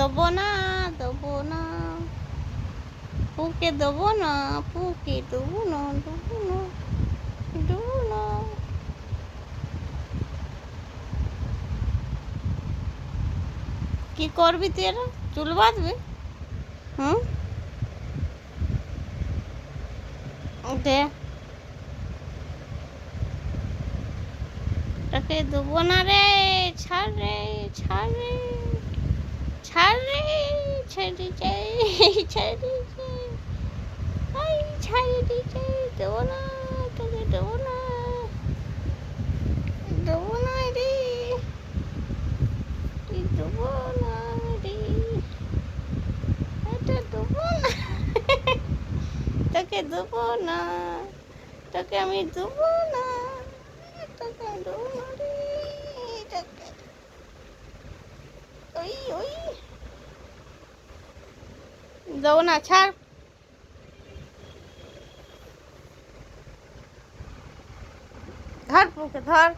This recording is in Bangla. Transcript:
দেবো না, দেবো না, পুকে দেবো না, পুকে দেবো না, দেবো না, দেবো না। কি করবি তুই? এরা চুল বাঁধবি? হুম, দে, তাকে দেবো না রে। ছাড় রে, ছাড় রে, ছাড় রে, ছেড়ে যাই, ছেড়ে যাই, আই ছেড়ে যাই, দেবো না, তোকে দেবো না, দেবো না রে, দেবো না রে, এটা দেবো না, তোকে দেবো না, তোকে আমি দেবো না, তোকে আমি দেবো না রে, তোকে ওই ওই দেবো না, ছাড়। ধর পুকে ধর।